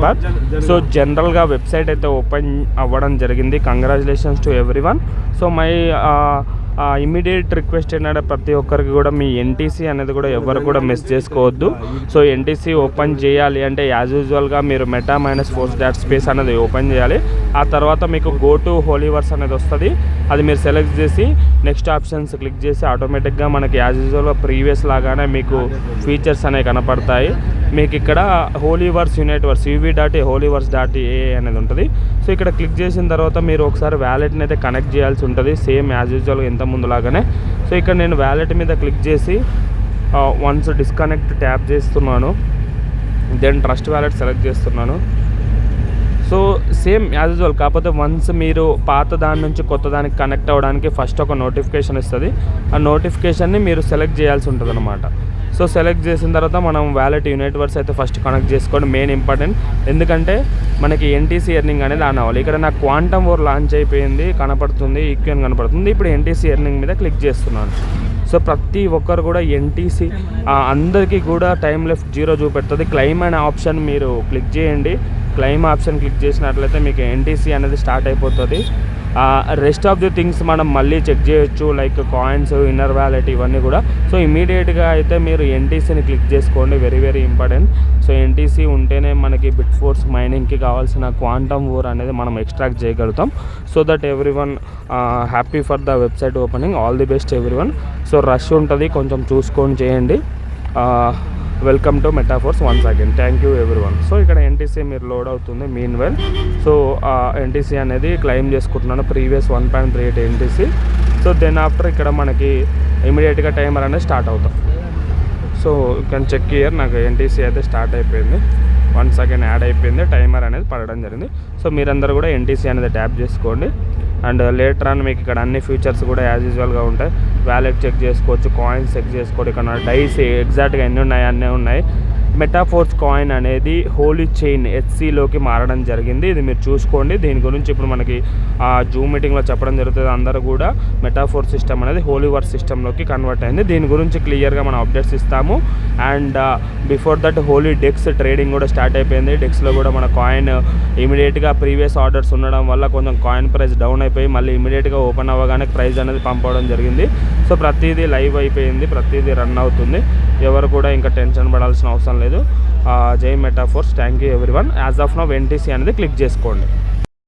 Hyderabad. So జనరల్గా website అయితే open అవ్వడం జరిగింది. Congratulations to everyone. So my immediate request ఏంటంటే ప్రతి ఒక్కరికి కూడా మీ ఎన్టీసీ అనేది కూడా ఎవరు కూడా మిస్ చేసుకోవద్దు. సో ఎన్టీసీ ఓపెన్ చేయాలి అంటే యాజ్ యూజువల్గా మీరు మెటా -force.space అనేది ఓపెన్ చేయాలి. ఆ తర్వాత మీకు గో టు హోలీవర్స్ అనేది వస్తుంది. అది మీరు సెలెక్ట్ చేసి నెక్స్ట్ ఆప్షన్స్ క్లిక్ చేసి ఆటోమేటిక్గా మనకి యాజ్ యూజువల్గా ప్రీవియస్ లాగానే మీకు ఫీచర్స్ అనేవి కనపడతాయి. మీకు ఇక్కడ హోలీవర్స్ యూనివర్స్ uv.holyverse.a అనేది ఉంటుంది. సో ఇక్కడ క్లిక్ చేసిన తర్వాత మీరు ఒకసారి వ్యాలెట్ని అయితే కనెక్ట్ చేయాల్సి ఉంటుంది, సేమ్ యాజ్ యూజువల్గా ఎంత ముందులాగానే. సో ఇక్కడ నేను వ్యాలెట్ మీద క్లిక్ చేసి వన్స్ డిస్కనెక్ట్ ట్యాప్ చేస్తున్నాను, దెన్ ట్రస్ట్ వ్యాలెట్ సెలెక్ట్ చేస్తున్నాను. సో సేమ్ యాజ్ యూజువల్, కాకపోతే వన్స్ మీరు పాత దాని నుంచి కొత్త దానికి కనెక్ట్ అవ్వడానికి ఫస్ట్ ఒక నోటిఫికేషన్ ఇస్తుంది. ఆ నోటిఫికేషన్ని మీరు సెలెక్ట్ చేయాల్సి ఉంటుంది అనమాట. సో సెలెక్ట్ చేసిన తర్వాత మనం వ్యాలెట్ యూనివర్స్ అయితే ఫస్ట్ కనెక్ట్ చేసుకోండి, మెయిన్ ఇంపార్టెంట్. ఎందుకంటే మనకి ఎన్టీసీ ఎర్నింగ్ అనేది ఆన్ అవ్వాలి. ఇక్కడ నాకు క్వాంటమ్ వోర్ లాంచ్ అయిపోయింది కనపడుతుంది, ఈక్వెన్ కనపడుతుంది. ఇప్పుడు ఎన్టీసీ ఎర్నింగ్ మీద క్లిక్ చేస్తున్నాను. సో ప్రతి ఒక్కరు కూడా ఎన్టీసీ అందరికీ కూడా టైం లెఫ్ట్ 0 చూపెడుతుంది. క్లెయిమ్ అనే ఆప్షన్ మీరు క్లిక్ చేయండి. క్లెయిమ్ ఆప్షన్ క్లిక్ చేసినట్లయితే మీకు ఎన్టీసీ అనేది స్టార్ట్ అయిపోతుంది. రెస్ట్ ఆఫ్ ది థింగ్స్ మనం మళ్ళీ చెక్ చేయొచ్చు, లైక్ కాయిన్స్, ఇన్నర్ వ్యాలెట్ ఇవన్నీ కూడా. సో ఇమీడియట్గా అయితే మీరు ఎన్టీసీని క్లిక్ చేసుకోండి, very very important. So NTC ఉంటేనే మనకి బిట్ఫోర్స్ మైనింగ్కి కావాల్సిన క్వాంటమ్ వోర్ అనేది మనం ఎక్స్ట్రాక్ట్ చేయగలుగుతాం. So that everyone happy for the website opening. All the best everyone. So rush ఉంటుంది, కొంచెం చూసుకొని చేయండి. Welcome to Metaforce once again. Thank you everyone. So ఇక్కడ ఎన్టీసీ మీరు లోడ్ అవుతుంది మీన్ వెల్. సో ఎన్టీసీ అనేది క్లెయిమ్ చేసుకుంటున్నాను, previous 1.38 NTC. So then after ఇక్కడ మనకి ఇమీడియట్గా టైమర్ అనేది స్టార్ట్ అవుతాం. So you can check here, నాకు ఎన్టీసీ అయితే స్టార్ట్ అయిపోయింది, వన్స్ అగైన్ యాడ్ అయిపోయింది, టైమర్ అనేది పడడం జరిగింది. సో మీరందరూ కూడా ఎన్టీసీ అనేది ట్యాప్ చేసుకోండి. అండ్ లేటర్ ఆన్ మీకు ఇక్కడ అన్ని ఫీచర్స్ కూడా యాజ్ యూజువల్గా ఉంటాయి. వ్యాలెట్ చెక్ చేసుకోవచ్చు, కాయిన్స్ చెక్ చేసుకోండి. ఇక్కడ డైస్ ఎగ్జాక్ట్గా ఎన్ని ఉన్నాయి అన్నీ ఉన్నాయి. మెటాఫోర్స్ కాయిన్ అనేది హోలీ చైన్ HCలోకి మారడం జరిగింది. ఇది మీరు చూసుకోండి. దీని గురించి ఇప్పుడు మనకి జూమ్ మీటింగ్లో చెప్పడం జరుగుతుంది. అందరూ కూడా మెటాఫోర్స్ సిస్టమ్ అనేది హోలీవర్స్ సిస్టంలోకి కన్వర్ట్ అయింది. దీని గురించి క్లియర్గా మనం అప్డేట్స్ ఇస్తాము. And before that holy dex trading కూడా స్టార్ట్ అయిపోయింది. డెక్స్లో కూడా మన కాయిన్ ఇమీడియట్గా ప్రీవియస్ ఆర్డర్స్ ఉండడం వల్ల కొంచెం కాయిన్ ప్రైస్ డౌన్ అయిపోయి మళ్ళీ ఇమీడియట్గా ఓపెన్ అవ్వగానే ప్రైస్ అనేది పంప్ అవ్వడం జరిగింది. సో ప్రతిదీ లైవ్ అయిపోయింది, ప్రతిదీ రన్ అవుతుంది. ఎవరు కూడా ఇంకా టెన్షన్ పడాల్సిన అవసరం లేదు. జై metaphors. Thank you everyone. As of now NTC అనేది క్లిక్ చేసుకోండి.